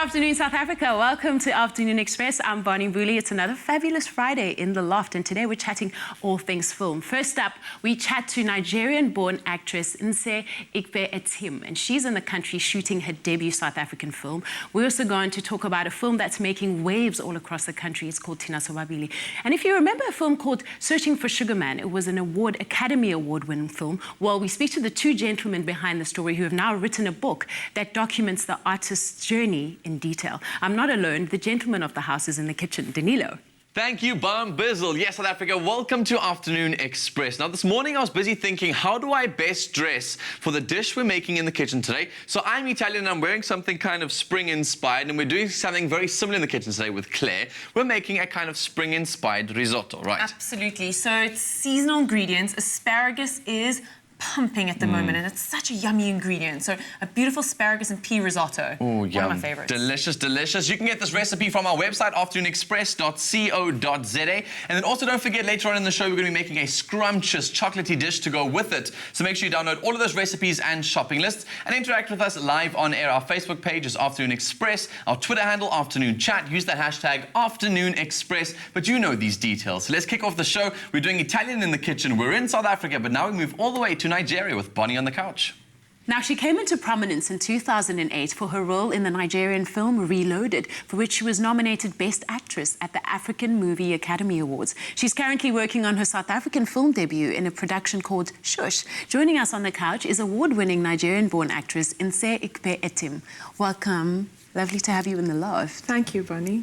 afternoon, South Africa. Welcome to Afternoon Express. I'm Bonnie Booley. It's another fabulous Friday in the loft, and today we're chatting all things film. First up, we chat to Nigerian-born actress Nse Ikpe-Etim, and she's in the country shooting her debut South African film. We're also going to talk about a film that's making waves all across the country. It's called Thina Sobabili. And if you remember a film called Searching for Sugarman, it was an Academy Award-winning film. Well, we speak to the two gentlemen behind the story who have now written a book that documents the artist's journey in detail. I'm not alone. The gentleman of the house is in the kitchen. Danilo. Thank you, Bam Bizzle. Yes, South Africa, welcome to Afternoon Express. Now, this morning I was busy thinking, how do I best dress for the dish we're making in the kitchen today? So I'm Italian and I'm wearing something kind of spring-inspired, and we're doing something very similar in the kitchen today with Claire. We're making a kind of spring-inspired risotto, right? Absolutely. So it's seasonal ingredients. Asparagus is pumping at the moment, and it's such a yummy ingredient. So a beautiful asparagus and pea risotto. Oh, one of my favorites. Delicious, delicious. You can get this recipe from our website, afternoonexpress.co.za. And then also don't forget, later on in the show, we're going to be making a scrumptious chocolatey dish to go with it. So make sure you download all of those recipes and shopping lists and interact with us live on air. Our Facebook page is Afternoon Express. Our Twitter handle, Afternoon Chat. Use that hashtag Afternoon Express. But you know these details. So let's kick off the show. We're doing Italian in the kitchen. We're in South Africa, but now we move all the way to Nigeria with Bonnie on the couch. Now, she came into prominence in 2008 for her role in the Nigerian film Reloaded, for which she was nominated Best Actress at the African Movie Academy Awards. She's currently working on her South African film debut in a production called Shush. Joining us on the couch is award-winning Nigerian-born actress Nse Ikpe-Etim. Welcome. Lovely to have you in the loft. Thank you, Bonnie.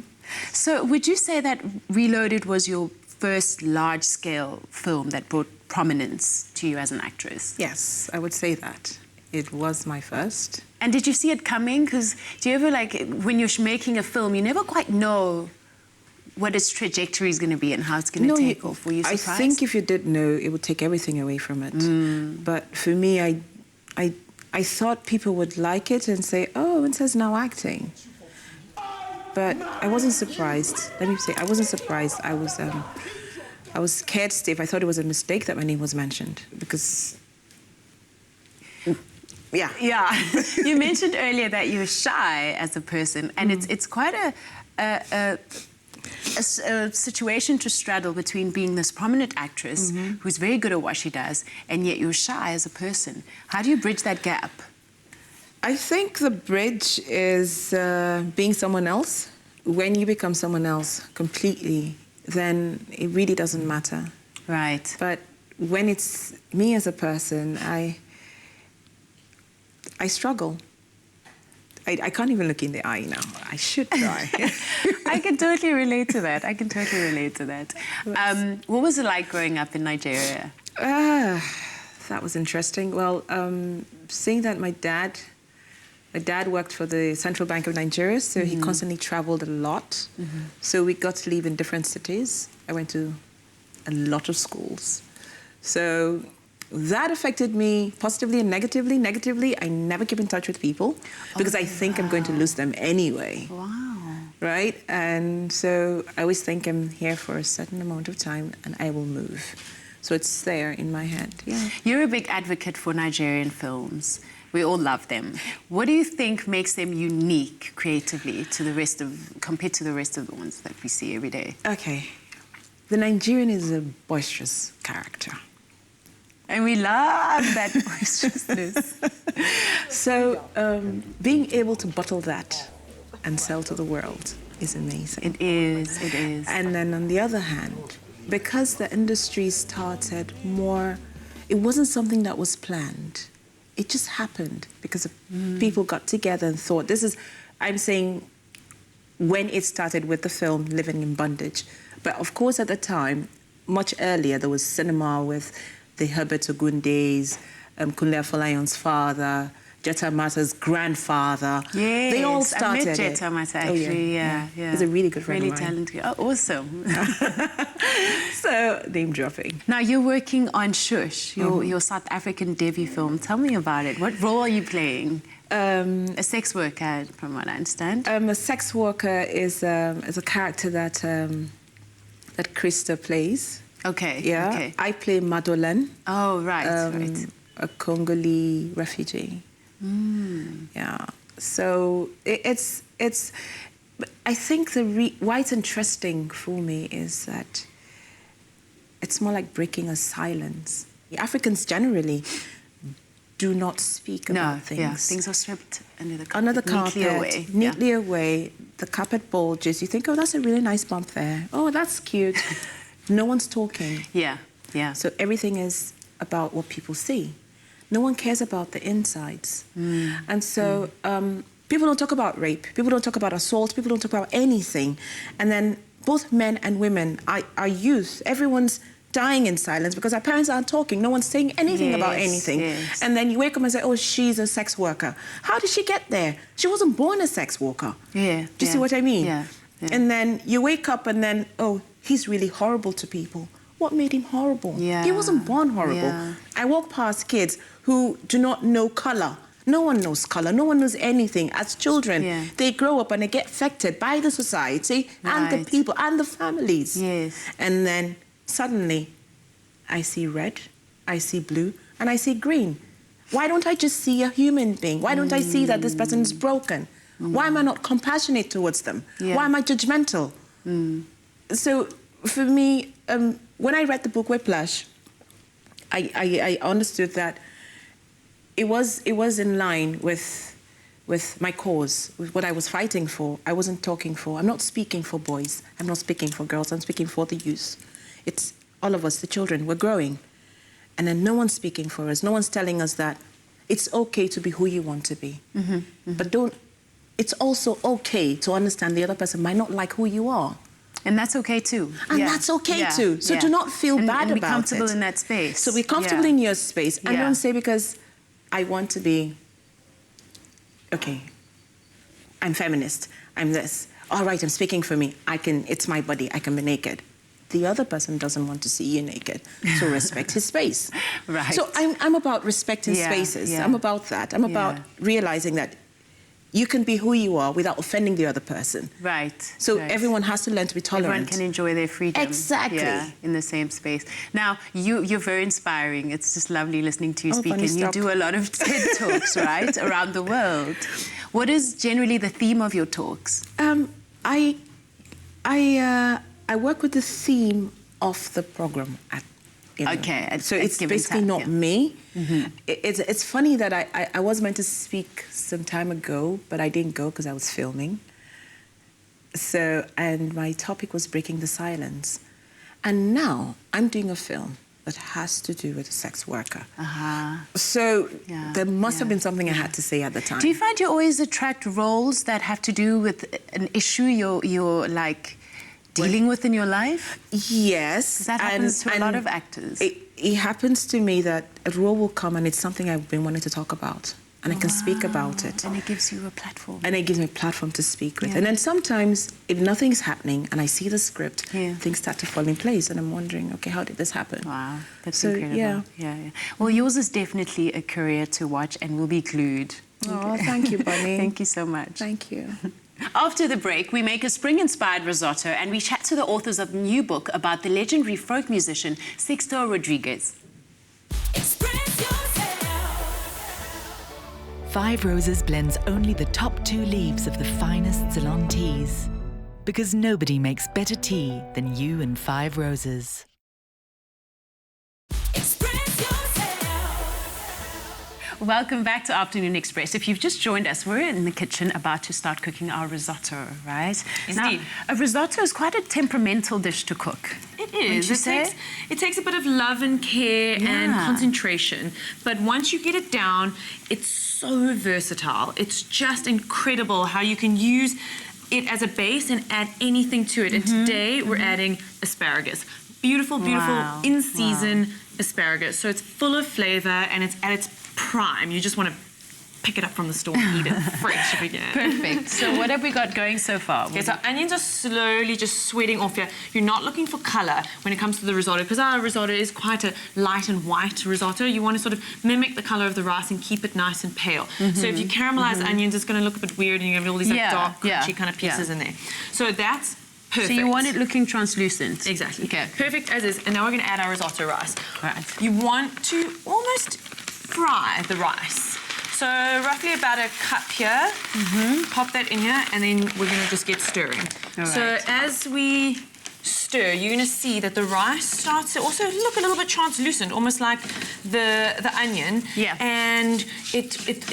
So, would you say that Reloaded was your first large-scale film that brought prominence to you as an actress? Yes, I would say that. It was my first. And did you see it coming? Because do you ever, like, when you're making a film, you never quite know what its trajectory is going to be and how it's going to take off? Were you surprised? I think if you did know, it would take everything away from it. But for me, I thought people would like it and say, oh, Nse's now acting. But I wasn't surprised. Let me say, I wasn't surprised. I was scared stiff. I thought it was a mistake that my name was mentioned because, yeah. You mentioned earlier that you're shy as a person, and it's quite a situation to straddle between being this prominent actress who's very good at what she does, and yet you're shy as a person. How do you bridge that gap? I think the bridge is being someone else. When you become someone else completely, then it really doesn't matter. Right. But when it's me as a person, I struggle. I can't even look in the eye now. I should try. I can totally relate to that. What was it like growing up in Nigeria? That was interesting. Well, seeing that my dad worked for the Central Bank of Nigeria, so he constantly traveled a lot. So we got to live in different cities. I went to a lot of schools. So that affected me positively and negatively. Negatively, I never keep in touch with people because I think I'm going to lose them anyway. Wow. Right? And so I always think I'm here for a certain amount of time and I will move. So it's there in my head, yeah. You're a big advocate for Nigerian films. We all love them. What do you think makes them unique creatively to the rest of, compared to the rest of the ones that we see every day? Okay. The Nigerian is a boisterous character. And we love that boisterousness. So being able to bottle that and sell to the world is amazing. It is. And then on the other hand, because the industry started more, it wasn't something that was planned. It just happened because people got together and thought, I'm saying when it started with the film Living in Bondage. But of course at the time, much earlier, there was cinema with the Herbert Ogun days, Kunle Afolayon's father, Jetta Mata's grandfather. Yes, they all started I met Jetta Mata, actually, yeah. He's a really good friend really of mine. Talented. Oh, awesome. So, name dropping. Now, you're working on Shush, your South African debut film. Tell me about it. What role are you playing? A sex worker, from what I understand. A sex worker is a character that Krista plays. Okay, yeah. Okay. I play Madeleine. Oh, right, right. A Congolese refugee. Mm. Yeah. So it's. I think why it's interesting for me is that it's more like breaking a silence. Africans generally do not speak about things. Yeah, things are swept under the carpet. Under the carpet, neatly away. Neatly away. The carpet bulges. You think, oh, that's a really nice bump there. Oh, that's cute. No one's talking. Yeah, yeah. So everything is about what people see. No one cares about the insides. And so people don't talk about rape. People don't talk about assault. People don't talk about anything. And then both men and women are youth. Everyone's dying in silence because our parents aren't talking. No one's saying anything about anything. Yes. And then you wake up and say, oh, she's a sex worker. How did she get there? She wasn't born a sex worker. Yeah. Do you see what I mean? Yeah. And then you wake up and then, oh, he's really horrible to people. What made him horrible? Yeah. He wasn't born horrible. Yeah. I walk past kids who do not know colour. No one knows colour. No one knows anything. As children, they grow up and they get affected by the society and the people and the families. Yes. And then suddenly, I see red, I see blue, and I see green. Why don't I just see a human being? Why don't I see that this person is broken? Why am I not compassionate towards them? Why am I judgmental? So for me, when I read the book Whiplash, I understood that it was in line with my cause, with what I was fighting for. I wasn't talking for. I'm not speaking for boys. I'm not speaking for girls. I'm speaking for the youth. It's all of us, the children. We're growing, and then no one's speaking for us. No one's telling us that it's okay to be who you want to be, but don't. It's also okay to understand the other person might not like who you are. And that's okay too. And that's okay too. So do not feel bad and about it. be comfortable in that space. So be comfortable in your space. And don't say because I want to be, okay, I'm feminist, I'm this. All right, I'm speaking for me. It's my body, I can be naked. The other person doesn't want to see you naked, so respect his space. Right. So I'm about respecting spaces. I'm about that. I'm about realizing that you can be who you are without offending the other person. Right. So everyone has to learn to be tolerant. Everyone can enjoy their freedom. Exactly. Yeah, in the same space. Now, you're very inspiring. It's just lovely listening to you speak. And you do a lot of TED Talks, right, around the world. What is generally the theme of your talks? I work with the theme of the program. Okay. So it's basically not me. It's funny that I was meant to speak some time ago, but I didn't go because I was filming. So, and my topic was breaking the silence. And now I'm doing a film that has to do with a sex worker. So there must have been something I had to say at the time. Do you find you always attract roles that have to do with an issue you're like dealing with in your life? Yes. That happens to a lot of actors. It happens to me that a role will come and it's something I've been wanting to talk about. And I can speak about it. And it gives you a platform. And it gives me a platform to speak with. And then sometimes, if nothing's happening and I see the script, things start to fall in place. And I'm wondering, okay, how did this happen? Wow, that's incredible. Yeah. Well, yours is definitely a career to watch and we'll be glued. Oh, thank you, Bonnie. Thank you so much. Thank you. After the break, we make a spring-inspired risotto and we chat to the authors of a new book about the legendary folk musician Sixto Rodriguez. Five Roses blends only the top 2 leaves of the finest Ceylon teas. Because nobody makes better tea than you and Five Roses. Welcome back to Afternoon Express. If you've just joined us, we're in the kitchen about to start cooking our risotto, right? Indeed. Now, a risotto is quite a temperamental dish to cook. It is. It takes a bit of love and care and concentration. But once you get it down, it's so versatile. It's just incredible how you can use it as a base and add anything to it. And today we're adding asparagus. Beautiful, in-season asparagus. So it's full of flavor and it's at its prime. You just want to pick it up from the store and eat it fresh if you can. Perfect. So what have we got going so far? Okay, so onions are slowly just sweating off here. You're not looking for colour when it comes to the risotto because our risotto is quite a light and white risotto. You want to sort of mimic the colour of the rice and keep it nice and pale. So if you caramelize onions, it's going to look a bit weird and you have all these like, dark, crunchy kind of pieces in there. So that's perfect. So you want it looking translucent. Exactly. Okay. Perfect as is. And now we're going to add our risotto rice. Right. You want to almost fry the rice. So roughly about a cup here. Pop that in here, and then we're going to just get stirring. So as we stir, you're going to see that the rice starts to also look a little bit translucent, almost like the onion. Yeah. And it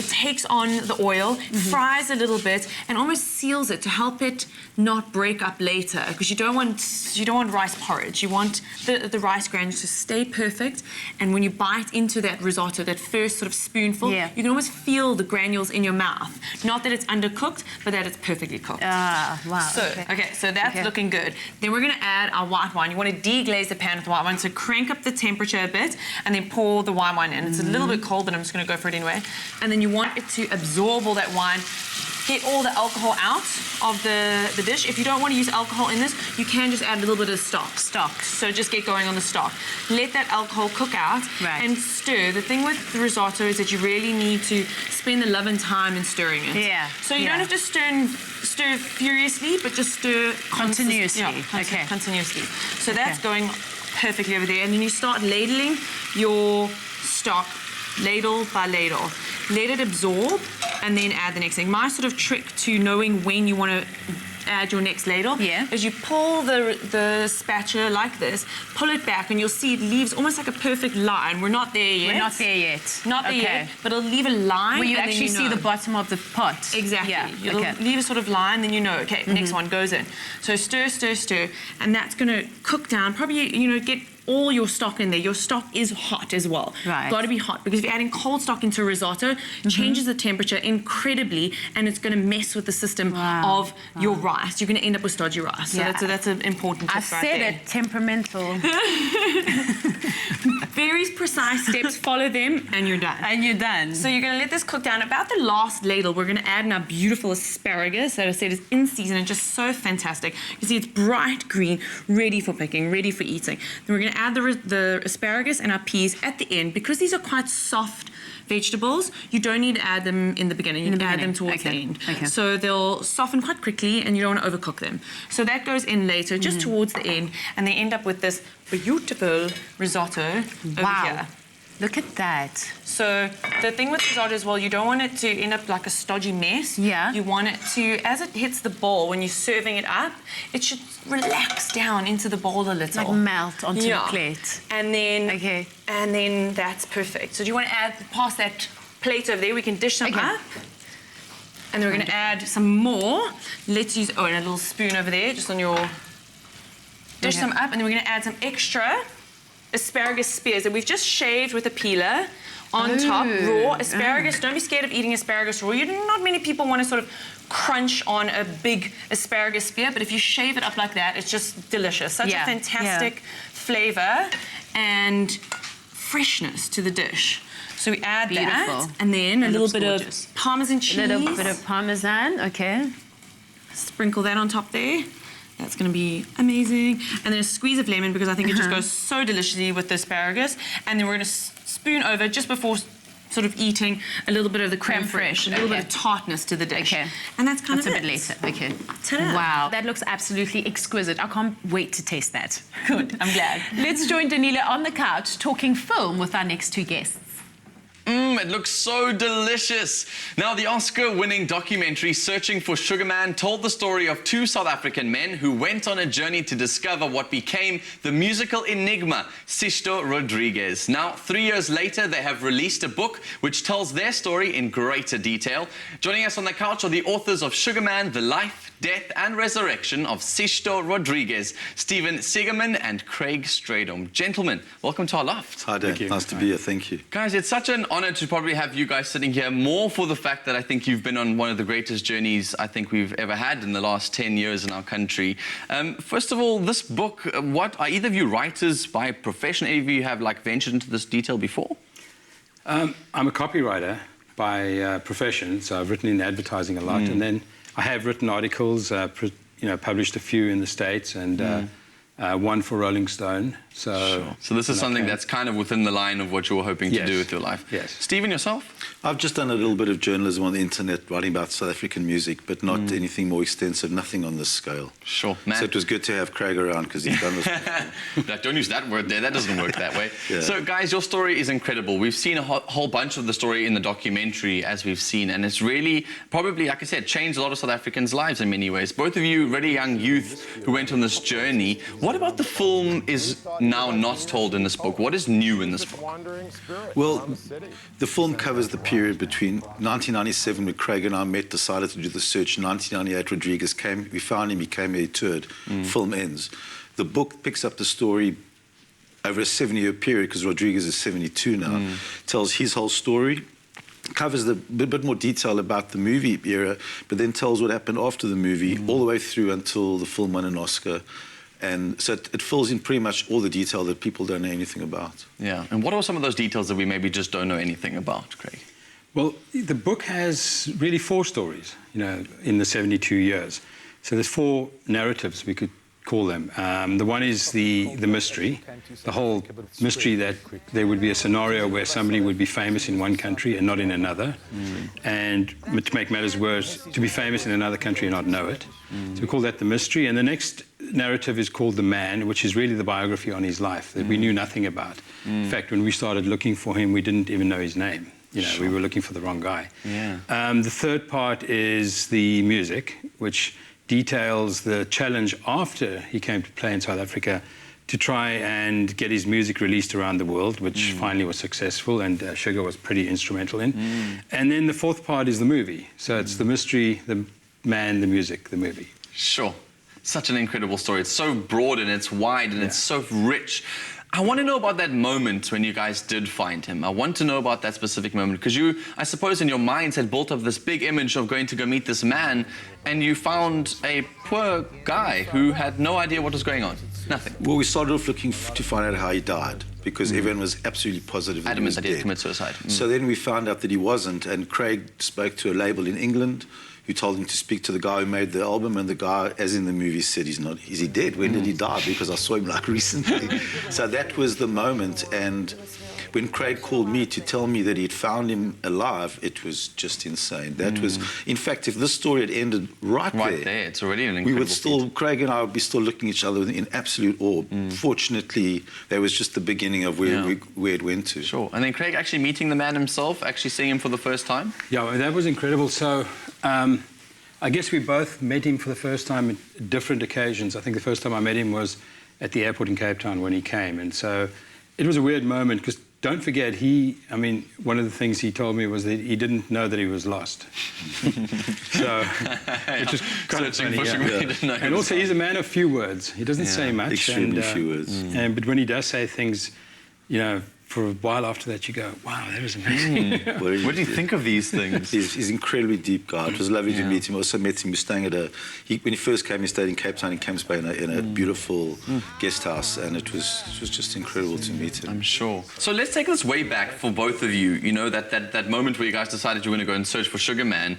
takes on the oil, fries a little bit, and almost seals it to help it not break up later. Because you don't want rice porridge. You want the rice granules to stay perfect. And when you bite into that risotto, that first sort of spoonful, you can almost feel the granules in your mouth. Not that it's undercooked, but that it's perfectly cooked. Ah, wow. So, okay, so that's looking good. Then we're going to add our white wine. You want to deglaze the pan with white wine, so crank up the temperature a bit and then pour the white wine in. It's a little bit cold, but I'm just going to go for it anyway. And then you want it to absorb all that wine, get all the alcohol out of the dish. If you don't want to use alcohol in this, you can just add a little bit of stock. So just get going on the stock. Let that alcohol cook out and stir. The thing with the risotto is that you really need to spend the love and time in stirring it. Yeah. So you don't have to stir furiously, but just stir continuously. Continuously. So that's going perfectly over there. And then you start ladling your stock, ladle by ladle. Let it absorb, and then add the next thing. My sort of trick to knowing when you want to add your next ladle is you pull the spatula like this, pull it back, and you'll see it leaves almost like a perfect line. We're not there yet. Not there yet. Not there yet, but it'll leave a line. Where you and actually then you see the bottom of the pot. Exactly. Yeah. You'll leave a sort of line, then you know, okay, next one goes in. So stir, stir, stir, and that's going to cook down. Probably, get all your stock in there. Your stock is hot as well. Right. Got to be hot, because if you're adding cold stock into risotto, changes the temperature incredibly, and it's going to mess with the system of your rice. You're going to end up with stodgy rice. So that's an important tip I right said there. it, temperamental. Very precise steps, follow them, and you're done. And you're done. So you're going to let this cook down. About the last ladle, we're going to add in our beautiful asparagus that I said is in season and just so fantastic. You see it's bright green, ready for picking, ready for eating. Then we're going to add the asparagus and our peas at the end. Because these are quite soft vegetables, you don't need to add them in the beginning. You can add them towards the end. So they'll soften quite quickly, and you don't want to overcook them. So that goes in later, just towards the end, and they end up with this beautiful risotto over here. Look at that. So the thing with risotto as well, you don't want it to end up like a stodgy mess. Yeah. You want it to, as it hits the bowl, when you're serving it up, it should relax down into the bowl a little. Like melt onto the plate. And then, and then that's perfect. So do you want to add, past that plate over there, we can dish some up. And then we're going to add some more. Let's use, and a little spoon over there, just on your, dish some up, and then we're going to add some extra asparagus spears that we've just shaved with a peeler on top, raw asparagus. Don't be scared of eating asparagus raw. Not many people want to sort of crunch on a big asparagus spear, but if you shave it up like that, it's just delicious. Such a fantastic flavor and freshness to the dish. So we add that, and then a little bit of Parmesan cheese. A little bit of Parmesan, Sprinkle that on top there. That's going to be amazing. And then a squeeze of lemon, because I think it just goes so deliciously with the asparagus. And then we're going to spoon over, just before sort of eating, a little bit of the creme fraiche, a little bit of tartness to the dish. And that's kind of it. a bit later. Ta-da. Wow, that looks absolutely exquisite. I can't wait to taste that. Good, I'm glad. Let's join Nhlane on the couch talking film with our next two guests. It looks so delicious. Now, the Oscar-winning documentary Searching for Sugarman told the story of two South African men who went on a journey to discover what became the musical enigma, Sixto Rodriguez. Now, 3 years later, they have released a book which tells their story in greater detail. Joining us on the couch are the authors of Sugarman, The Life, Death and Resurrection of Sixto Rodriguez, Segerman and Craig Strydom. Gentlemen, welcome to our loft. Hi, Dan. Nice to be here. Thank you. Guys, it's such an honor to probably have you guys sitting here, more for the fact that I think you've been on one of the greatest journeys I think we've ever had in the last 10 years in our country. First of all, this book, what are either of you writers by profession? Any of you have ventured into this detail before? I'm a copywriter by profession, so I've written in advertising a lot, and then I have written articles, published a few in the States, and one for Rolling Stone. So, So this is something that's kind of within the line of what you were hoping to Yes. do with your life. Yes. Stephen, yourself? I've just done a little bit of journalism on the internet, writing about South African music, but not anything more extensive, nothing on this scale. Sure. So it was good to have Craig around because he's done this. Don't use that word there. That doesn't work that way. Yeah. So, guys, your story is incredible. We've seen a whole bunch of the story in the documentary, as we've seen, and it's really probably, like I said, changed a lot of South Africans' lives in many ways. Both of you, really young youth who went on this journey. What about the film is now not told in this book? What is new in this book? Well, the film covers the period between 1997, when Craig and I met, decided to do the search. In 1998, Rodriguez came. We found him. He came here, toured. Film ends. The book picks up the story over a 7-year period, because Rodriguez is 72 now. Tells his whole story. Covers a bit more detail about the movie era, but then tells what happened after the movie, all the way through until the film won an Oscar. And so it fills in pretty much all the detail that people don't know anything about. Yeah. And what are some of those details that we maybe just don't know anything about, Craig? Well, the book has really 4 stories, in the 72 years. So there's 4 narratives, we could call them. The one is the mystery, the whole mystery that there would be a scenario where somebody would be famous in one country and not in another. And to make matters worse, to be famous in another country and not know it. So we call that the mystery. And the next narrative is called The Man, which is really the biography on his life that we knew nothing about. In fact, when we started looking for him, we didn't even know his name. We were looking for the wrong guy. Yeah. The third part is the music, which details the challenge after he came to play in South Africa to try and get his music released around the world, which finally was successful, and Sugar was pretty instrumental in. And then the fourth part is the movie. So it's the mystery, the man, the music, the movie. Sure. Such an incredible story. It's so broad and it's wide and it's so rich. I want to know about that moment when you guys did find him. I want to know about that specific moment, because you, I suppose, in your minds had built up this big image of going to go meet this man, and you found a poor guy who had no idea what was going on. Nothing. Well, we started off looking to find out how he died, because everyone was absolutely positive that he was Adamant that he had dead. committed suicide. So then we found out that he wasn't, and Craig spoke to a label in England who told him to speak to the guy who made the album, and the guy, as in the movie, said, is he dead? When did he die? Because I saw him like recently. So that was the moment, and when Craig called me to tell me that he'd found him alive, it was just insane. That was, in fact, if this story had ended right there, it's already an we incredible would still, feat. Craig and I would be still looking at each other in absolute awe. Fortunately, that was just the beginning of where it went to. Sure. And then Craig actually meeting the man himself, actually seeing him for the first time? Yeah, that was incredible. So I guess we both met him for the first time at different occasions. I think the first time I met him was at the airport in Cape Town when he came. And so it was a weird moment, because don't forget, one of the things he told me was that he didn't know that he was lost. So, which is kind of funny. And also, he's a man of few words. He doesn't say much. Extremely few words. But when he does say things, for a while after that, you go, wow, that was amazing. What do you think of these things? He's an incredibly deep guy. It was lovely to meet him. I also met him. We were staying at when he first came, he stayed in Cape Town in Camps Bay in a beautiful guest house, and it was just incredible to meet him. I'm sure. So let's take this way back for both of you. That moment where you guys decided you were going to go and search for Sugarman.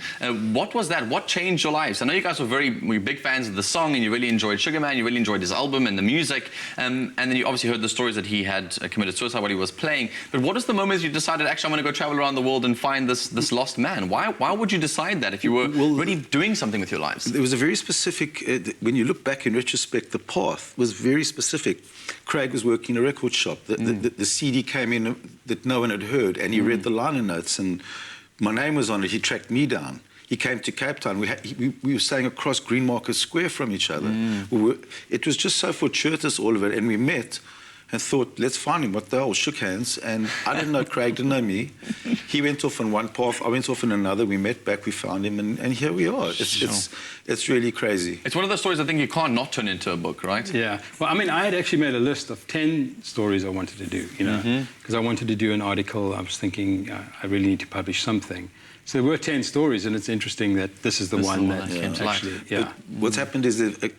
What was that? What changed your lives? I know you guys were big fans of the song, and you really enjoyed Sugarman. You really enjoyed his album and the music. And then you obviously heard the stories that he had committed suicide while he was playing. But what is the moment you decided, actually, I'm going to go travel around the world and find this lost man? Why would you decide that if you were really doing something with your lives? There was a very specific, when you look back in retrospect, the path was very specific. Craig was working in a record shop. The CD came in that no one had heard, and he read the liner notes, and my name was on it. He tracked me down. He came to Cape Town. We were staying across Green Market Square from each other. It was just so fortuitous, all of it, and we met and thought, let's find him. What the hell? Shook hands, and I didn't know Craig, didn't know me. He went off on one path, I went off on another. We met back, we found him, and here we are. It's really crazy. It's one of those stories I think you can't not turn into a book, right? Yeah. Well, I had actually made a list of 10 stories I wanted to do, because I wanted to do an article. I was thinking I really need to publish something. So there were 10 stories, and it's interesting that this is the one that came to life. What's happened is that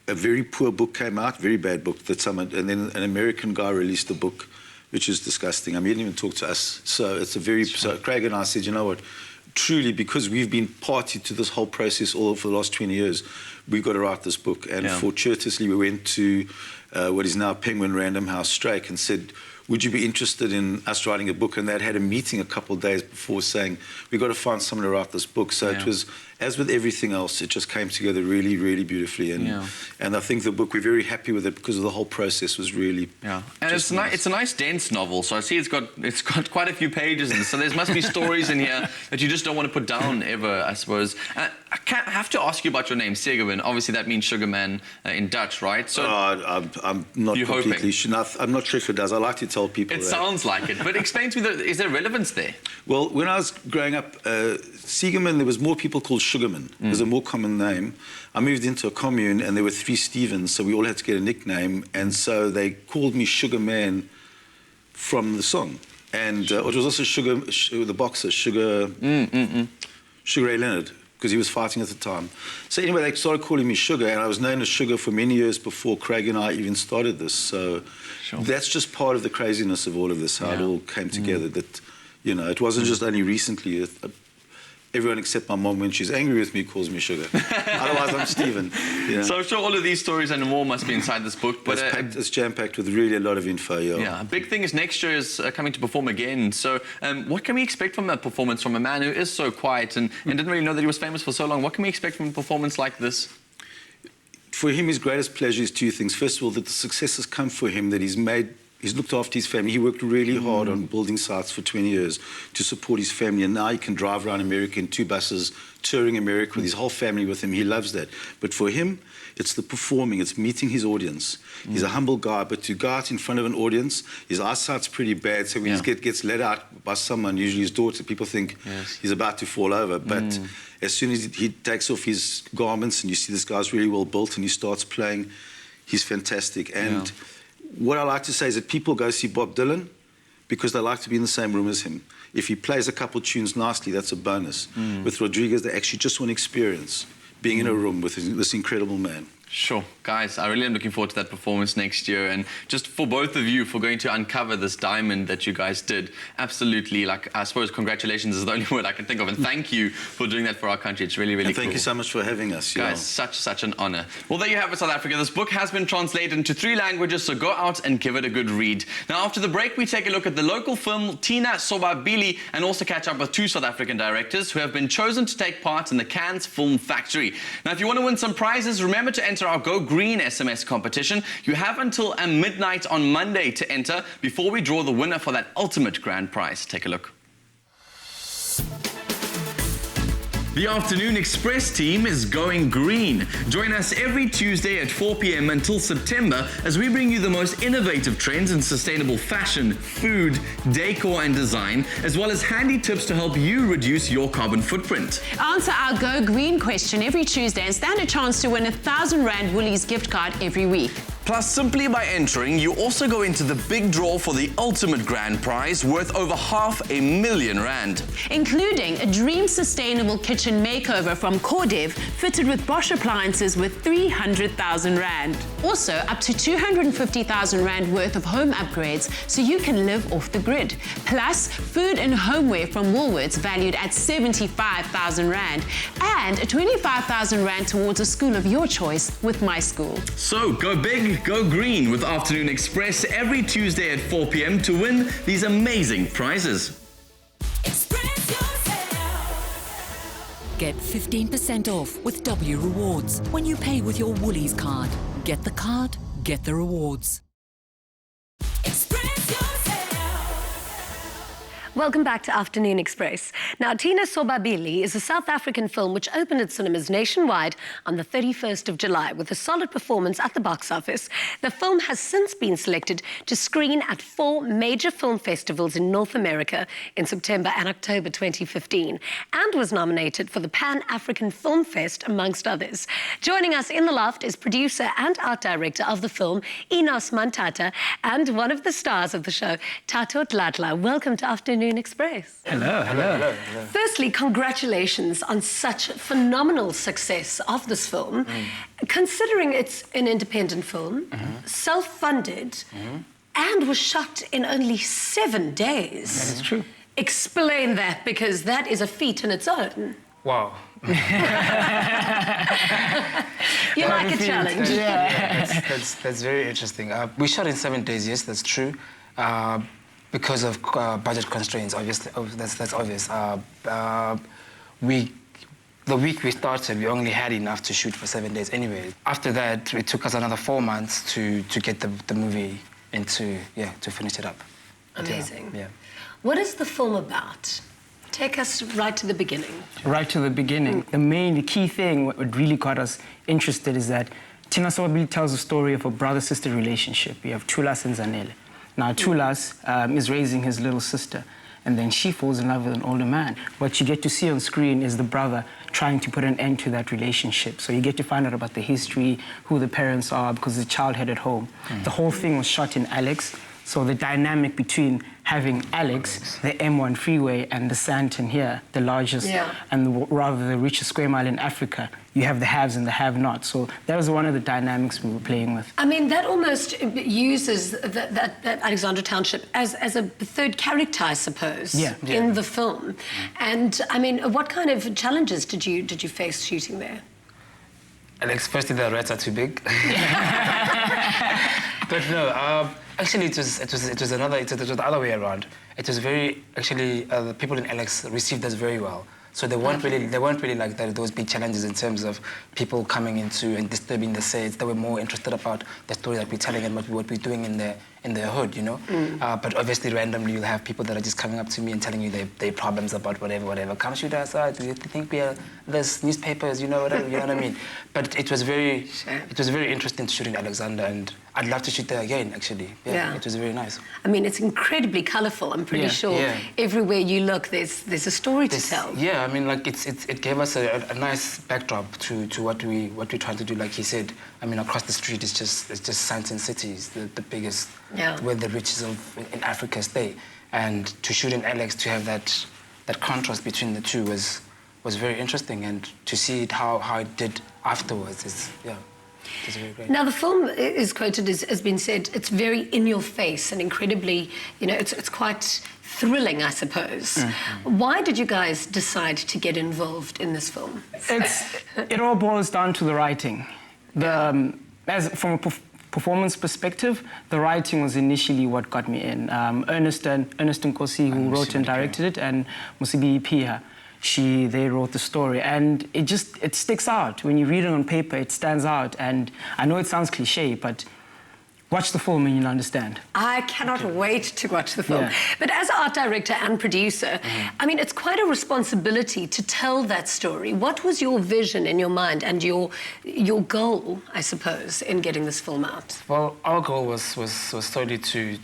a very poor book came out, very bad book, and then an American guy released a book, which is disgusting. He didn't even talk to us. So it's so Craig and I said, you know what, truly, because we've been party to this whole process all for the last 20 years, we've got to write this book. And fortuitously, we went to what is now Penguin Random House Strake and said, would you be interested in us writing a book? And they'd had a meeting a couple of days before saying, we've got to find someone to write this book. So it was, as with everything else, it just came together really, really beautifully. And I think the book, we're very happy with it because of the whole process was really And it's a nice dense novel. So I see it's got quite a few pages. And so there must be stories in here that you just don't want to put down ever, I suppose. I have to ask you about your name, Segerman. Obviously, that means Sugarman in Dutch, right? So I'm not completely sure. I'm not sure if it does. I like to tell people it sounds like it. But explain to me, is there relevance there? Well, when I was growing up, Segerman, there was more people called Sugarman. It was a more common name. I moved into a commune and there were 3 Stevens, so we all had to get a nickname. And so they called me Sugarman from the song. And it was also the boxer, Sugar Ray Leonard, because he was fighting at the time. So anyway, they started calling me Sugar, and I was known as Sugar for many years before Craig and I even started this. So that's just part of the craziness of all of this, how it all came together. That, you know, it wasn't just only recently. Everyone except my mom, when she's angry with me, calls me Sugar. Otherwise, I'm Stephen. Yeah. So I'm sure all of these stories and more must be inside this book. But it's jam-packed with really a lot of info, a big thing is next year is coming to perform again. So what can we expect from a performance from a man who is so quiet and didn't really know that he was famous for so long? What can we expect from a performance like this? For him, his greatest pleasure is 2 things. First of all, that the success has come for him, that he's looked after his family. He worked really hard on building sites for 20 years to support his family, and now he can drive around America in 2 buses, touring America with his whole family with him. He loves that. But for him, it's the performing, it's meeting his audience. He's a humble guy, but to go out in front of an audience, his eyesight's pretty bad, so when he gets let out by someone, usually his daughter, people think he's about to fall over. But as soon as he takes off his garments and you see this guy's really well built and he starts playing, he's fantastic. And what I like to say is that people go see Bob Dylan because they like to be in the same room as him. If he plays a couple tunes nicely, that's a bonus. With Rodriguez, they actually just want experience being in a room with this incredible man. Sure. Guys, I really am looking forward to that performance next year. And just for both of you, for going to uncover this diamond that you guys did, absolutely, like, I suppose congratulations is the only word I can think of. And thank you for doing that for our country. It's really, really cool. Thank you so much for having us. Guys, such an honor. Well, there you have it, South Africa. This book has been translated into 3 languages, so go out and give it a good read. Now, after the break, we take a look at the local film Thina Sobabili and also catch up with 2 South African directors who have been chosen to take part in the Cannes Film Factory. Now, if you want to win some prizes, remember to enter our Go Green SMS competition. You have until midnight on Monday to enter before we draw the winner for that ultimate grand prize. Take a look. The Afternoon Express team is going green. Join us every Tuesday at 4 p.m. until September as we bring you the most innovative trends in sustainable fashion, food, decor and design, as well as handy tips to help you reduce your carbon footprint. Answer our Go Green question every Tuesday and stand a chance to win a R1,000 Woolies gift card every week. Plus, simply by entering, you also go into the big draw for the ultimate grand prize worth over R500,000. Including a dream sustainable kitchen makeover from Cordev, fitted with Bosch appliances with R300,000. Also, up to R250,000 worth of home upgrades so you can live off the grid. Plus, food and homeware from Woolworths valued at R75,000. And a R25,000 towards a school of your choice with My School. So, go big, go green with Afternoon Express every Tuesday at 4 p.m. to win these amazing prizes. Get 15% off with W Rewards when you pay with your Woolies card. Get the card, get the rewards. Welcome back to Afternoon Express. Now, Thina Sobabili is a South African film which opened its cinemas nationwide on the 31st of July with a solid performance at the box office. The film has since been selected to screen at 4 major film festivals in North America in September and October 2015 and was nominated for the Pan-African Film Fest, amongst others. Joining us in the loft is producer and art director of the film, Enos Manthata, and one of the stars of the show, Thato Dhladla. Welcome to Afternoon Express. Hello. Firstly, congratulations on such phenomenal success of this film. Considering it's an independent film, self-funded, and was shot in only 7 days. That is true. Explain that, because that is a feat in its own. Wow. You like a challenge. That's very interesting. We shot in 7 days, yes, that's true. Because of budget constraints, obviously, that's obvious. The week we started, we only had enough to shoot for 7 days anyway. After that, it took us another 4 months to get the movie into, to finish it up. Amazing. Yeah. What is the film about? Take us right to the beginning. Right to the beginning. The key thing, what really got us interested is that Thina Sobabili tells the story of a brother-sister relationship. We have Thulas and Zanele. Now, Thulas is raising his little sister, and then she falls in love with an older man. What you get to see on screen is the brother trying to put an end to that relationship. So you get to find out about the history, who the parents are, because the child had at home. The whole thing was shot in Alex. So the dynamic between having Alex, the M1 freeway, and the Sandton here, the largest and rather the richest square mile in Africa, you have the haves and the have-nots. So that was one of the dynamics we were playing with. I mean, that almost uses that Alexandra Township as a third character, I suppose, in the film. And I mean, what kind of challenges did you face shooting there? Alex, firstly, the rats are too big. But no, actually, it was the other way around. It was very, the people in Alex received us very well. So they weren't really like those big challenges in terms of people coming into and disturbing the sets. They were more interested about the story that we're telling and what we're doing in their hood, you know. But obviously, randomly, you'll have people that are just coming up to me and telling you their problems about whatever. Come shoot us out. Do you think we are there's newspapers, you know, whatever, you know what I mean? But it was very interesting to shoot in Alexander, and I'd love to shoot there again, actually. Yeah. It was very nice. I mean, it's incredibly colourful. I'm pretty sure everywhere you look, there's a story to tell. Yeah, I mean, like it gave us a nice backdrop to what we're trying to do. Like he said, I mean, across the street it's just Sandton City, is the biggest, where the riches in Africa stay, and to shoot in Alex, to have that contrast between the two was very interesting, and to see it how it did afterwards is it was very great. Now, the film is quoted as has been said, it's very in your face and incredibly, you know, it's quite thrilling, I suppose. Why did you guys decide to get involved in this film? It all boils down to the writing. From a performance perspective, the writing was initially what got me in. Ernest Nkosi, who wrote and directed it, and Musibi Pia, they wrote the story, and it sticks out. When you read it on paper, it stands out, and I know it sounds cliche, but watch the film and you'll understand. I cannot wait to watch the film. But as art director and producer, I mean, it's quite a responsibility to tell that story. What was your vision in your mind and your goal, I suppose, in getting this film out? Well, our goal was solely to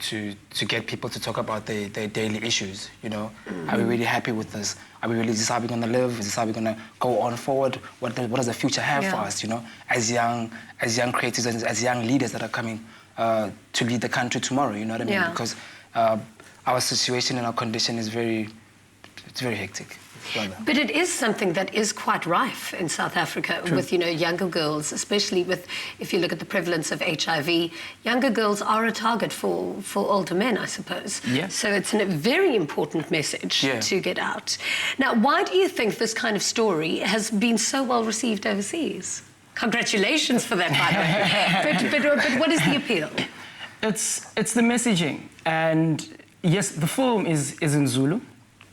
get people to talk about their daily issues, you know. Are we really happy with this? Are we really, is this how we're going to live? Is this how we're going to go on forward? What does the future have for us, you know, as young creatives and as young leaders that are coming to lead the country tomorrow, you know what I mean? Because our situation and our condition is very hectic. But it is something that is quite rife in South Africa with, you know, younger girls, especially with, if you look at the prevalence of HIV, younger girls are a target for older men, I suppose. So it's a very important message to get out. Now, why do you think this kind of story has been so well received overseas? Congratulations for that, by the way. But what is the appeal? It's the messaging. And yes, the film is in Zulu.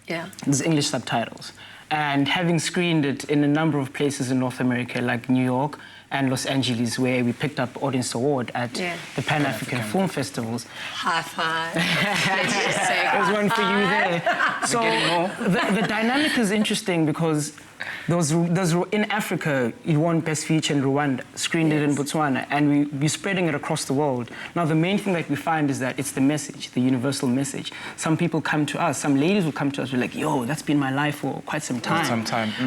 There's English subtitles. And having screened it in a number of places in North America, like New York and Los Angeles, where we picked up Audience Award at the Pan-African Film Festivals. High five. Let's just say there's one for you there. So the dynamic is interesting because those in Africa, you won Best Feature in Rwanda, screened it in Botswana, and we're spreading it across the world. Now, the main thing that we find is that it's the message, the universal message. Some people come to us, some ladies will come to us, we're like, yo, that's been my life for quite some time.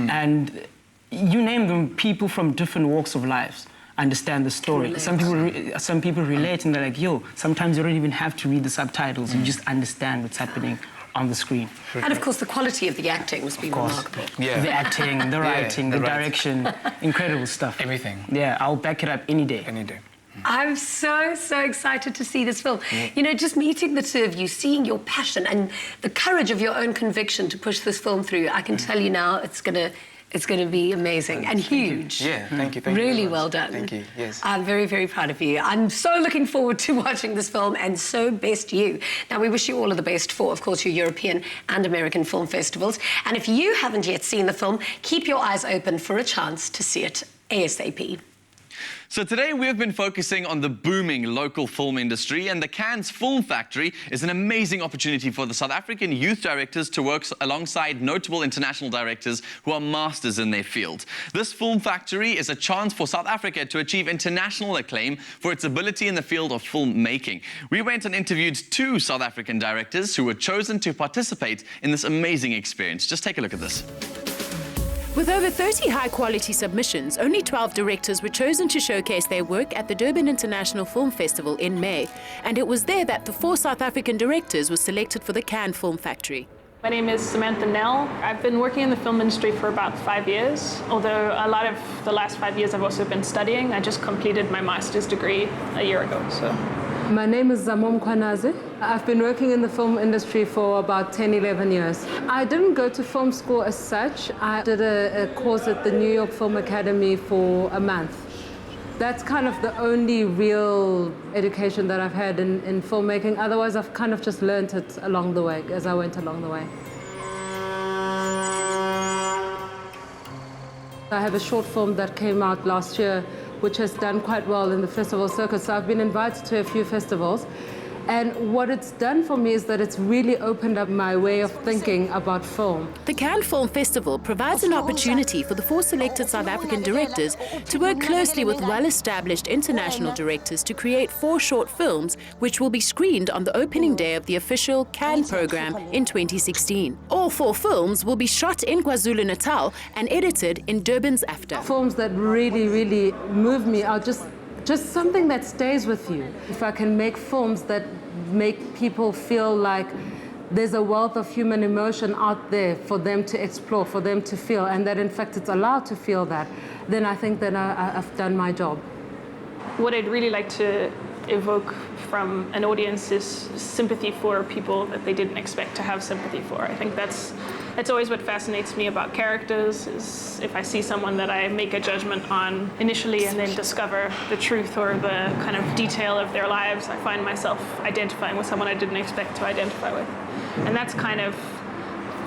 And you name them, people from different walks of life understand the story. Some people relate, and they're like, yo, sometimes you don't even have to read the subtitles, you just understand what's happening on the screen. And of course, the quality of the acting must be remarkable. The acting, the writing, the direction, incredible stuff. Everything. Yeah, I'll back it up any day. Any day. I'm so excited to see this film. You know, just meeting the two of you, seeing your passion and the courage of your own conviction to push this film through, I can tell you now it's gonna be amazing and huge. Yeah, thank you. Really well done. Thank you, yes. I'm very, very proud of you. I'm so looking forward to watching this film, and so best you. Now, we wish you all of the best for, of course, your European and American film festivals. And if you haven't yet seen the film, keep your eyes open for a chance to see it ASAP. So today we have been focusing on the booming local film industry, and the Cannes Film Factory is an amazing opportunity for the South African youth directors to work alongside notable international directors who are masters in their field. This film factory is a chance for South Africa to achieve international acclaim for its ability in the field of filmmaking. We went and interviewed 2 South African directors who were chosen to participate in this amazing experience. Just take a look at this. With over 30 high-quality submissions, only 12 directors were chosen to showcase their work at the Durban International Film Festival in May. And it was there that the 4 South African directors were selected for the Cannes Film Factory. My name is Samantha Nhlane. I've been working in the film industry for about 5 years, although a lot of the last 5 years I've also been studying. I just completed my master's degree a year ago. My name is Zamom Kwanaze. I've been working in the film industry for about 10, 11 years. I didn't go to film school as such. I did a course at the New York Film Academy for a month. That's kind of the only real education that I've had in filmmaking. Otherwise, I've kind of just learned it along the way, as I went along the way. I have a short film that came out last year, which has done quite well in the festival circuit. So I've been invited to a few festivals. And what it's done for me is that it's really opened up my way of thinking about film. The Cannes Film Festival provides an opportunity for the 4 selected South African directors to work closely with well-established international directors to create 4 short films, which will be screened on the opening day of the official Cannes program in 2016. All 4 films will be shot in KwaZulu-Natal and edited in Durban's AFTA. Films that really move me are just something that stays with you. If I can make films that make people feel like there's a wealth of human emotion out there for them to explore, for them to feel, and that in fact it's allowed to feel that, then I think that I've done my job. What I'd really like to evoke from an audience is sympathy for people that they didn't expect to have sympathy for. I think that's always what fascinates me about characters, is if I see someone that I make a judgment on initially and then discover the truth or the kind of detail of their lives, I find myself identifying with someone I didn't expect to identify with. And that's kind of,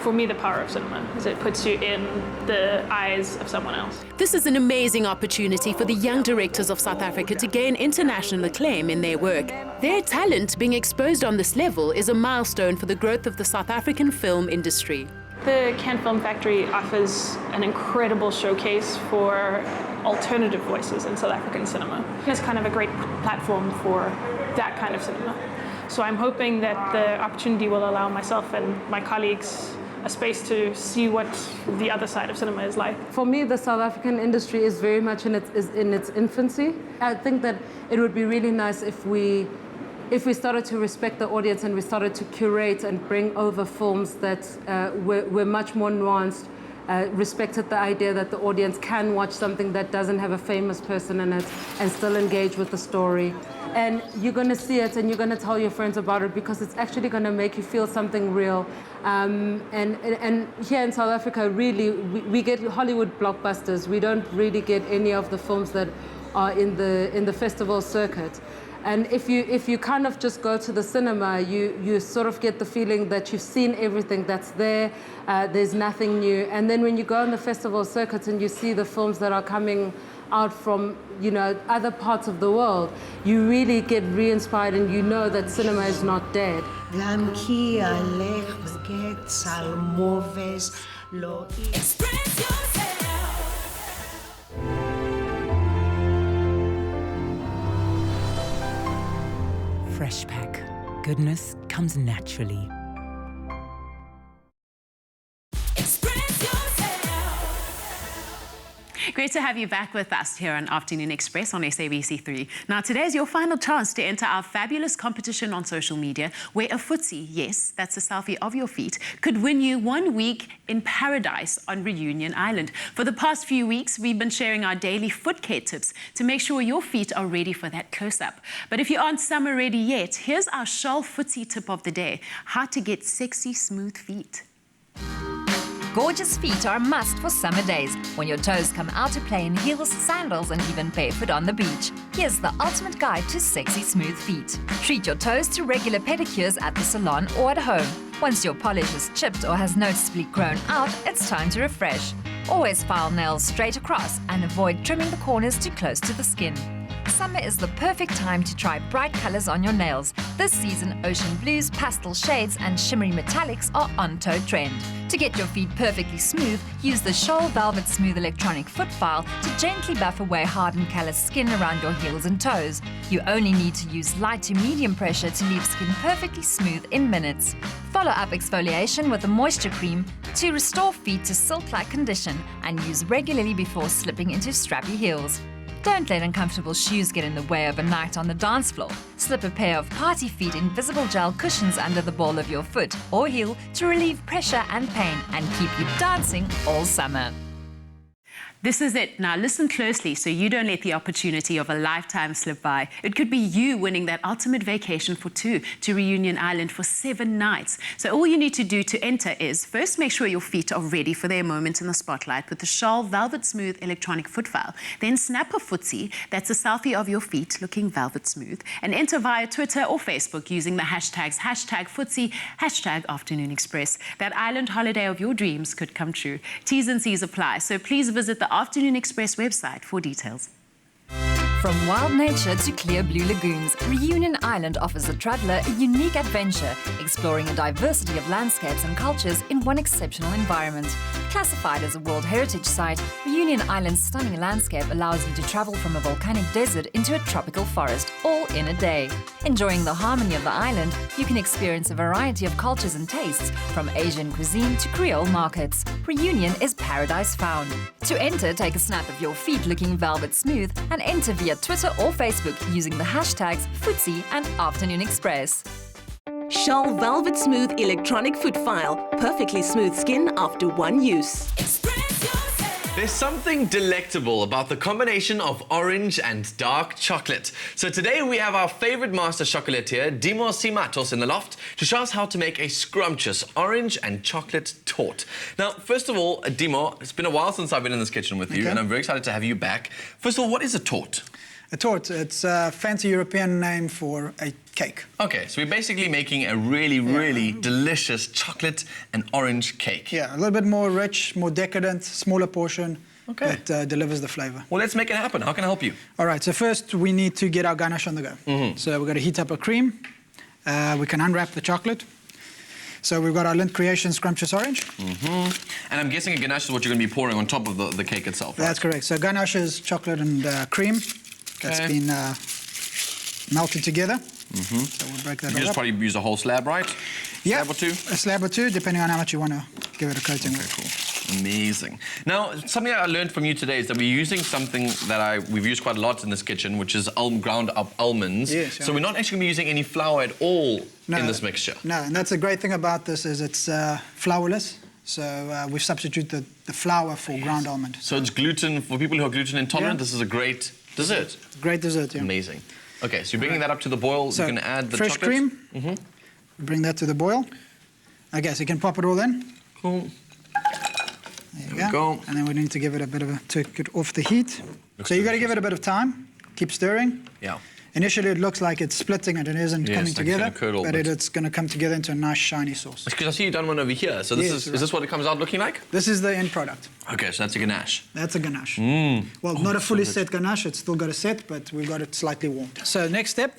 for me, the power of cinema, is it puts you in the eyes of someone else. This is an amazing opportunity for the young directors of South Africa to gain international acclaim in their work. Their talent being exposed on this level is a milestone for the growth of the South African film industry. The Cannes Film Factory offers an incredible showcase for alternative voices in South African cinema. It's kind of a great platform for that kind of cinema. So I'm hoping that the opportunity will allow myself and my colleagues a space to see what the other side of cinema is like. For me, the South African industry is very much in its infancy. I think that it would be really nice if we started to respect the audience and we started to curate and bring over films that were much more nuanced, respected the idea that the audience can watch something that doesn't have a famous person in it and still engage with the story. And you're going to see it and you're going to tell your friends about it because it's actually going to make you feel something real. And here in South Africa, really, we get Hollywood blockbusters. We don't really get any of the films that are in the festival circuit. And if you kind of just go to the cinema, you sort of get the feeling that you've seen everything that's there, there's nothing new. And then when you go on the festival circuit and you see the films that are coming out from, other parts of the world, you really get re-inspired and you know that cinema is not dead. Fresh Pack. Goodness comes naturally. Great to have you back with us here on Afternoon Express on SABC3. Now, today's your final chance to enter our fabulous competition on social media where a footsie, yes, that's a selfie of your feet, could win you 1 week in paradise on Reunion Island. For the past few weeks, we've been sharing our daily foot care tips to make sure your feet are ready for that close-up. But if you aren't summer ready yet, here's our Shawl footsie tip of the day: how to get sexy, smooth feet. Gorgeous feet are a must for summer days, when your toes come out to play in heels, sandals and even barefoot on the beach. Here's the ultimate guide to sexy smooth feet. Treat your toes to regular pedicures at the salon or at home. Once your polish is chipped or has noticeably grown out, it's time to refresh. Always file nails straight across and avoid trimming the corners too close to the skin. Summer is the perfect time to try bright colors on your nails. This season, ocean blues, pastel shades and shimmery metallics are on toe trend. To get your feet perfectly smooth, use the Shawl Velvet Smooth electronic foot file to gently buff away hard and callous skin around your heels and toes. You only need to use light to medium pressure to leave skin perfectly smooth in minutes. Follow up exfoliation with a moisture cream to restore feet to silk-like condition and use regularly before slipping into strappy heels. Don't let uncomfortable shoes get in the way of a night on the dance floor. Slip a pair of party feet invisible gel cushions under the ball of your foot or heel to relieve pressure and pain and keep you dancing all summer. This is it. Now listen closely so you don't let the opportunity of a lifetime slip by. It could be you winning that ultimate vacation for 2 to Reunion Island for 7 nights. So all you need to do to enter is first make sure your feet are ready for their moment in the spotlight with the Shawl Velvet Smooth electronic foot file. Then snap a footsie, that's a selfie of your feet looking velvet smooth, and enter via Twitter or Facebook using the hashtags #footsie, #Afternoon Express. That island holiday of your dreams could come true. T's and C's apply, so please visit the Afternoon Express website for details. From wild nature to clear blue lagoons, Reunion Island offers the traveller a unique adventure, exploring a diversity of landscapes and cultures in one exceptional environment. Classified as a World Heritage Site, Reunion Island's stunning landscape allows you to travel from a volcanic desert into a tropical forest, all in a day. Enjoying the harmony of the island, you can experience a variety of cultures and tastes, from Asian cuisine to Creole markets. Reunion is paradise found. To enter, take a snap of your feet looking velvet smooth and enter via Twitter or Facebook using the hashtags Footsie and Afternoon Express. Shawl Velvet Smooth electronic foot file. Perfectly smooth skin after one use. There's something delectable about the combination of orange and dark chocolate. So today we have our favorite master chocolatier, Dimo Simatos, in the loft to show us how to make a scrumptious orange and chocolate torte. Now, first of all, Dimo, it's been a while since I've been in this kitchen with you, and I'm very excited to have you back. First of all, what is a torte? A torte, it's a fancy European name for a cake. Okay, so we're basically making a really delicious chocolate and orange cake. Yeah, a little bit more rich, more decadent, smaller portion. Okay. That delivers the flavor. Well, let's make it happen. How can I help you? All right, so first we need to get our ganache on the go. So we're going to heat up a cream. We can unwrap the chocolate. So we've got our Lindt Creation Scrumptious Orange. And I'm guessing a ganache is what you're going to be pouring on top of the cake itself, right? That's correct. So ganache is chocolate and cream that's been melted together. So we'll break that You all just up. probably use a whole slab, right? Yeah, slab or two? a slab or two, depending on how much you want to give it a coating with. Cool. Amazing. Now, something I learned from you today is that we're using something that we've used quite a lot in this kitchen, which is ground up almonds. Yes, so we're not actually going to be using any flour at all in this mixture. No, and that's the great thing about this is it's flourless. So we've substituted the flour for ground almond. So it's gluten, for people who are gluten intolerant, this is a great dessert. Great dessert, yeah. Amazing. Okay, so you're bringing that up to the boil. So you're going to add the fresh chocolate. cream. Bring that to the boil. Okay, so you can pop it all in. Cool. There you go. And then we need to give it a bit of to get off the heat. So you got to give it a bit of time. Keep stirring. Yeah. Initially, it looks like it's splitting and it isn't coming together, but it's going to come together into a nice shiny sauce. Because I see you've done one over here. So this is this what it comes out looking like? This is the end product. Okay, so that's a ganache. That's a ganache. Well, not a fully set ganache. It's still got a set, but we've got it slightly warmed. So next step,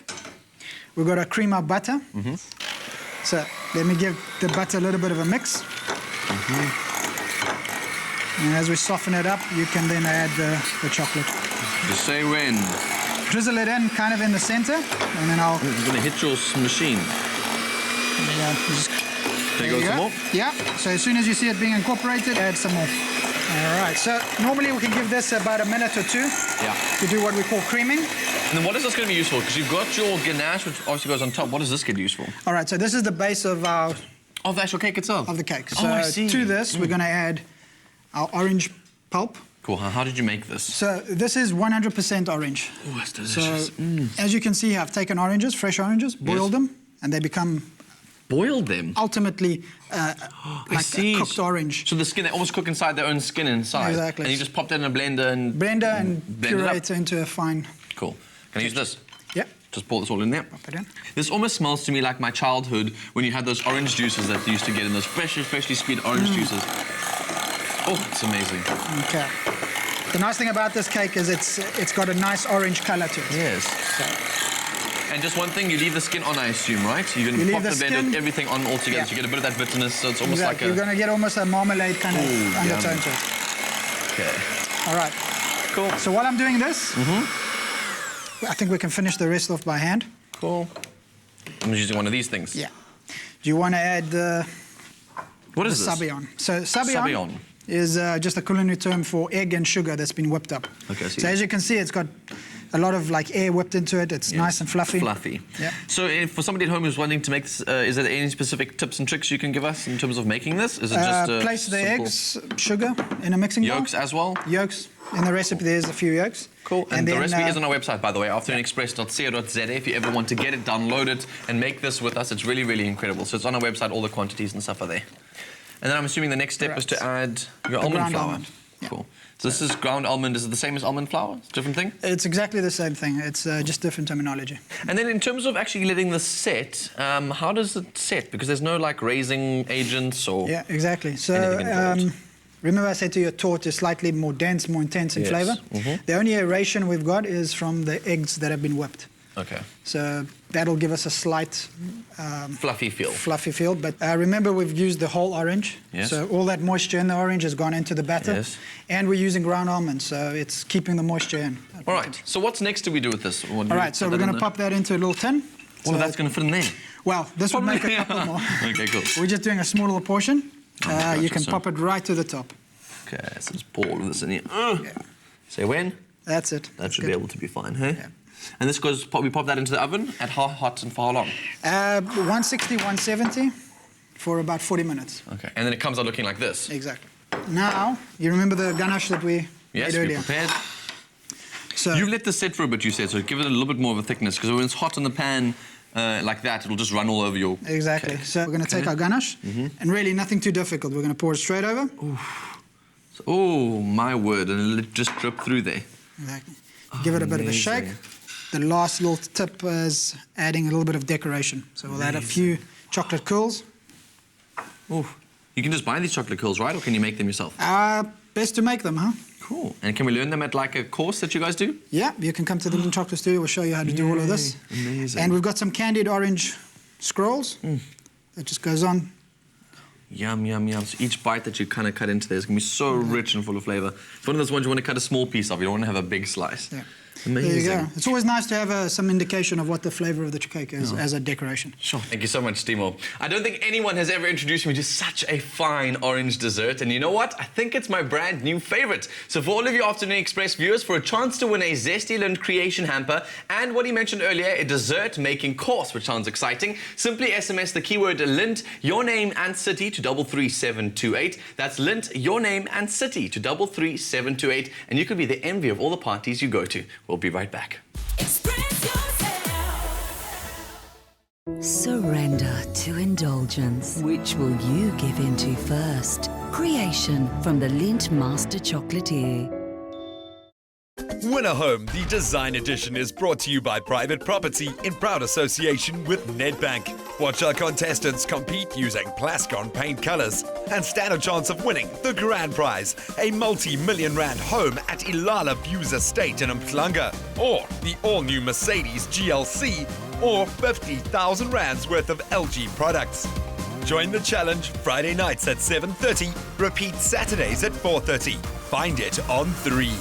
we've got to cream our butter. So let me give the butter a little bit of a mix. And as we soften it up, you can then add the chocolate. Just say when. Drizzle it in kind of in the center, and then I'll... It's going to hit your machine. Yeah, there you go, some more? Yeah, so as soon as you see it being incorporated, add some more. All right, so normally we can give this about a minute or two to do what we call creaming. And then what is this going to be useful? Because you've got your ganache, which obviously goes on top. What does this get used for? All right, so this is the base of our... Of the actual cake itself? Of the cake. Oh, I see. To this, we're going to add our orange pulp. Cool. How did you make this? So this is 100% orange. Oh, that's delicious. So as you can see, I've taken oranges, fresh oranges, boiled them, and they become... Boiled them? Ultimately, like a cooked orange. So the skin, they almost cook inside their own skin inside. Exactly. And you just pop that in a blender and... Blender and blend puree it it into a fine... Cool. Can I use this? Yep. Just pour this all in there. Pop it in. This almost smells to me like my childhood when you had those orange juices that you used to get in those freshly squeezed orange juices. Oh, it's amazing. Okay. The nice thing about this cake is it's got a nice orange color to it. Yes. And just one thing, you leave the skin on, I assume, right? You can pop the blender with everything on all together, so you get a bit of that bitterness, so it's almost like a... You're going to get almost a marmalade kind of undertone to it. Okay. All right. Cool. So while I'm doing this, I think we can finish the rest off by hand. Cool. I'm just using one of these things. Yeah. Do you want to add the... What is the this? sabayon. So sabayon is just a culinary term for egg and sugar that's been whipped up. Okay, so as you can see, it's got a lot of like air whipped into it. It's nice and fluffy. Fluffy. Yeah. So if, for somebody at home who's wanting to make this, is there any specific tips and tricks you can give us in terms of making this? Is it just place the eggs, sugar in a mixing bowl. Yolks as well? Yolks. In the recipe, there's a few yolks. Cool. And the recipe is on our website, by the way, afternoonexpress.co.za. If you ever want to get it, download it, and make this with us. It's really, really incredible. So it's on our website. All the quantities and stuff are there. And then I'm assuming the next step is to add your almond flour. Almond. Yeah. Cool. So this is ground almond. Is it the same as almond flour? It's a different thing? It's exactly the same thing. It's just different terminology. And then in terms of actually letting this set, how does it set? Because there's no like raising agents or... Yeah, exactly. So remember I said to you, Torte is slightly more dense, more intense in flavour. The only aeration we've got is from the eggs that have been whipped. Okay. So that'll give us a slight... fluffy feel. Fluffy feel. But remember, we've used the whole orange. Yes. So all that moisture in the orange has gone into the batter. Yes. And we're using ground almonds, so it's keeping the moisture in. All right. So what's next do we do with this? All right, so we're going to pop that into a little tin. All of that's going to fit in there? Well, this will make a couple more. Okay, cool. We're just doing a small little portion. Gotcha, you can pop it right to the top. Okay, so let's pour all of this in here. Say when? That's it. That should be able to be fine, hey? Yeah. And this goes, we pop that into the oven at how hot and for how long? 160, 170 for about 40 minutes. Okay, and then it comes out looking like this? Exactly. Now, you remember the ganache that we made earlier? Yes, we prepared. So you let this set for a bit, you said, so give it a little bit more of a thickness, because when it's hot in the pan like that, it'll just run all over your Exactly. cake. So we're going to take our ganache, and really nothing too difficult. We're going to pour it straight over. So, oh, my word, and it'll just drip through there. Exactly. Give it a bit of a shake. The last little tip is adding a little bit of decoration. So we'll add a few chocolate curls. Oh, you can just buy these chocolate curls, right? Or can you make them yourself? Best to make them, huh? Cool. And can we learn them at like a course that you guys do? Yeah, you can come to the Little Chocolate Studio. We'll show you how to do all of this. Amazing. And we've got some candied orange scrolls. That just goes on. Yum, yum, yum. So each bite that you kind of cut into there is going to be so rich and full of flavour. It's one of those ones you want to cut a small piece of. You don't want to have a big slice. Yeah. Amazing. There you go. It's always nice to have some indication of what the flavour of the cake is as a decoration. Sure. Thank you so much, Timo. I don't think anyone has ever introduced me to such a fine orange dessert. And you know what? I think it's my brand new favourite. So for all of you Afternoon Express viewers, for a chance to win a Zesty Lint creation hamper and what he mentioned earlier, a dessert making course, which sounds exciting, simply SMS the keyword Lint, your name and city to 33728. That's Lint, your name and city to 33728. And you could be the envy of all the parties you go to. We'll be right back. Surrender to indulgence. Which will you give into first? Creation from the Lindt Master Chocolatier. Win a Home, the Design Edition, is brought to you by Private Property in proud association with Nedbank. Watch our contestants compete using Plascon paint colours and stand a chance of winning the grand prize, a multi-million rand home at Ilala Views Estate in Umhlanga, or the all-new Mercedes GLC, or 50,000 rands worth of LG products. Join the challenge Friday nights at 7:30, repeat Saturdays at 4:30. Find it on 3.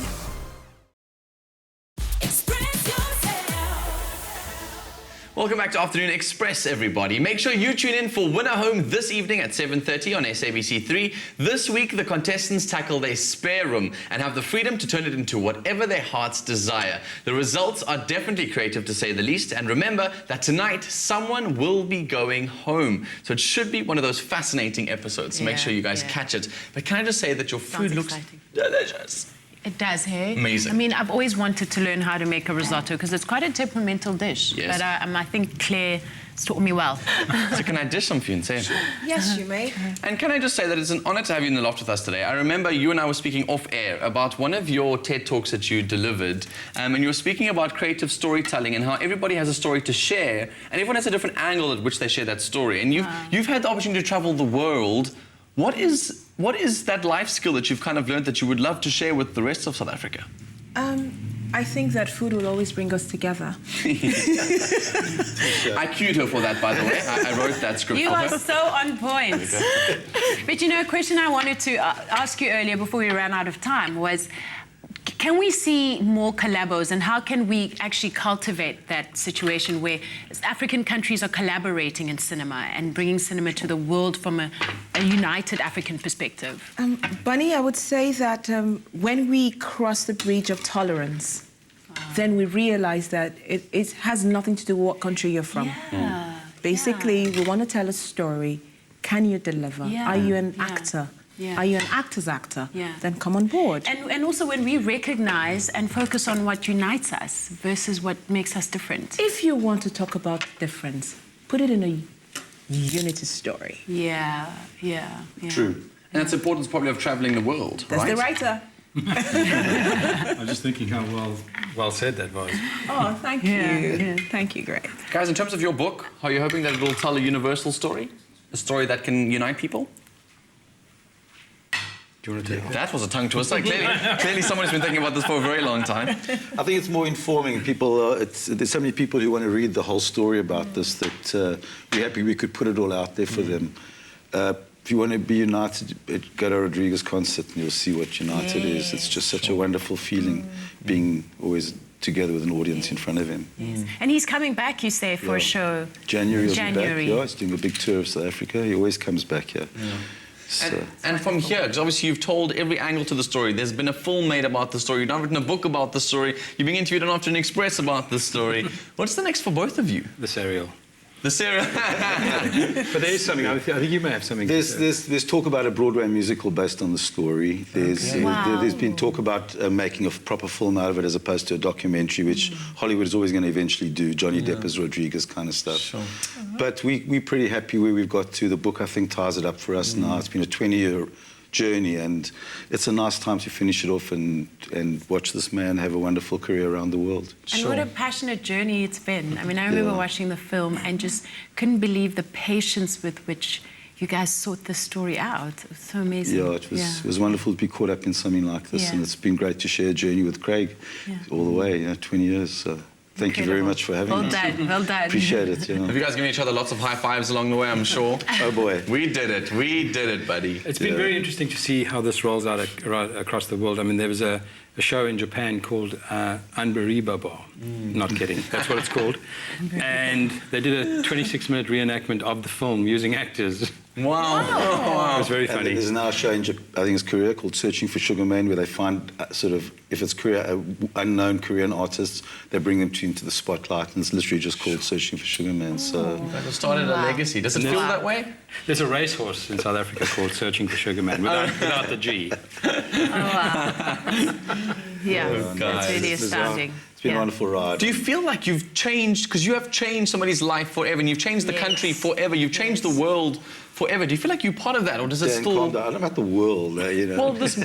Welcome back to Afternoon Express, everybody. Make sure you tune in for Winner Home this evening at 7:30 on SABC3. This week, the contestants tackle their spare room and have the freedom to turn it into whatever their hearts desire. The results are definitely creative, to say the least. And remember that tonight, someone will be going home. So it should be one of those fascinating episodes. So make sure you guys catch it. But can I just say that your food looks delicious? It does, hey? Amazing. I mean, I've always wanted to learn how to make a risotto because it's quite a temperamental dish. Yes. But I think Claire has taught me well. So can I dish some for you and say? Yes, you may. And can I just say that it's an honor to have you in the loft with us today. I remember you and I were speaking off air about one of your TED Talks that you delivered, and you were speaking about creative storytelling and how everybody has a story to share, and everyone has a different angle at which they share that story. And you've had the opportunity to travel the world. What is that life skill that you've kind of learned that you would love to share with the rest of South Africa? I think that food will always bring us together. I cued her for that, by the way. I wrote that script You for are her. so on point. But you know, a question I wanted to ask you earlier before we ran out of time was, can we see more collabos, and how can we actually cultivate that situation where African countries are collaborating in cinema and bringing cinema to the world from a united African perspective? Bunny, I would say that when we cross the bridge of tolerance, then we realize that it has nothing to do with what country you're from. Basically, we want to tell a story. Can you deliver? Are you an actor? Are you an actor's actor? Then come on board. And also when we recognize and focus on what unites us versus what makes us different. If you want to talk about difference, put it in a unity story. True. And that's the importance probably of traveling the world, That's right? the writer. I'm just thinking how well said that was. Oh, thank you. Thank you, great. Guys, in terms of your book, are you hoping that it will tell a universal story? A story that can unite people? Do you want to take it? That was a tongue twister. Clearly someone's been thinking about this for a very long time. I think it's more informing. People, there's so many people who want to read the whole story about this that we're happy we could put it all out there for them. If you want to be united, go to a Rodriguez concert and you'll see what united is. It's just such a wonderful feeling being always together with an audience in front of him. And he's coming back, you say, for a show. January. Yeah, he's doing a big tour of South Africa. He always comes back here. So. And from here, because obviously you've told every angle to the story. There's been a film made about the story. You've now written a book about the story. You've been interviewed on Afternoon Express about the story. What's the next for both of you? The serial. The serial. But there is something. I think you may have something. There's talk about a Broadway musical based on the story. There's been talk about making a proper film out of it as opposed to a documentary, which Hollywood is always going to eventually do. Johnny Depp as Rodriguez kind of stuff. Sure. But we're pretty happy where we've got to. The book, I think, ties it up for us now. It's been a 20-year journey, and it's a nice time to finish it off and watch this man have a wonderful career around the world. And what a passionate journey it's been. I mean, I remember watching the film and just couldn't believe the patience with which you guys sought this story out. It was so amazing. Yeah, it was wonderful to be caught up in something like this, and it's been great to share a journey with Craig all the way, 20 years. So. Thank you very much for having me. Well done. Appreciate it. Have you guys given each other lots of high fives along the way, I'm sure? Oh, boy. We did it, buddy. It's been very interesting to see how this rolls out across the world. I mean, there was a show in Japan called Unbelievable. Not kidding. That's what it's called. And they did a 26-minute reenactment of the film using actors. Wow. It was very funny. And there's now a show in, I think it's Korea, called Searching for Sugarman, where they find sort of, if it's unknown Korean artists, they bring them into the spotlight, and it's literally just called Searching for Sugarman. So That started a legacy. Does it feel that way? There's a racehorse in South Africa called Searching for Sugarman, without the G. That's really astounding. It's been a wonderful ride. Do you feel like you've changed, because you have changed somebody's life forever, and you've changed the country forever, you've changed the world forever. Do you feel like you're part of that, or does it still... Calm down. I don't know about the world, you know. Well, this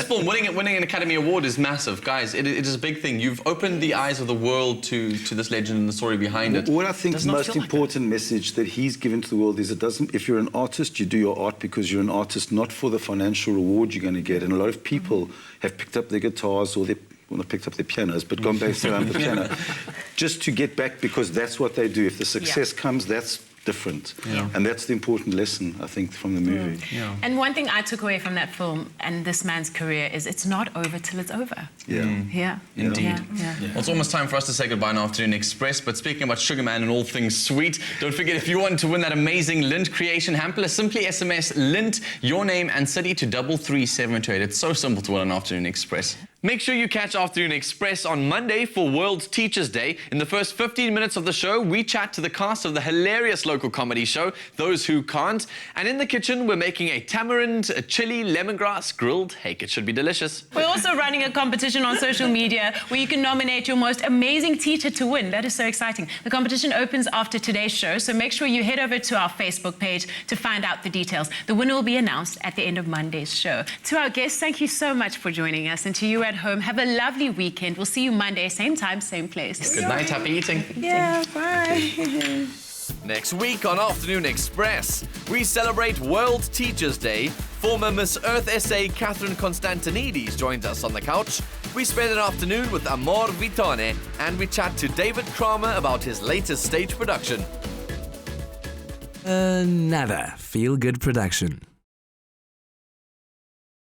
film, winning an Academy Award is massive. Guys, it is a big thing. You've opened the eyes of the world to this legend and the story behind it. What I think the most important message that he's given to the world is if you're an artist, you do your art because you're an artist, not for the financial reward you're going to get. And a lot of people have picked up their guitars or not picked up their pianos, but gone back around the piano, just to get back because that's what they do. If the success comes, that's different. And that's the important lesson, I think, from the movie. And one thing I took away from that film and this man's career is it's not over till it's over. Indeed. Well, it's almost time for us to say goodbye now Afternoon Express, but speaking about Sugarman and all things sweet, don't forget, if you want to win that amazing Lint creation hamper, simply SMS Lint, your name and city to 33728. It's so simple to win on Afternoon Express. Make sure you catch Afternoon Express on Monday for World Teachers Day. In the first 15 minutes of the show, we chat to the cast of the hilarious local comedy show, Those Who Can't. And in the kitchen, we're making a tamarind, a chili, lemongrass grilled hake. It should be delicious. We're also running a competition on social media where you can nominate your most amazing teacher to win. That is so exciting. The competition opens after today's show, so make sure you head over to our Facebook page to find out the details. The winner will be announced at the end of Monday's show. To our guests, thank you so much for joining us. And to you at home, have a lovely weekend. We'll see you Monday, same time, same place. Good night, happy eating. Yeah, bye. Next week on Afternoon Express, we celebrate World Teachers Day. Former Miss Earth SA Catherine Constantinides joins us on the couch. We spend an afternoon with Amor Vitone, and we chat to David Kramer about his latest stage production. Nada feel-good production.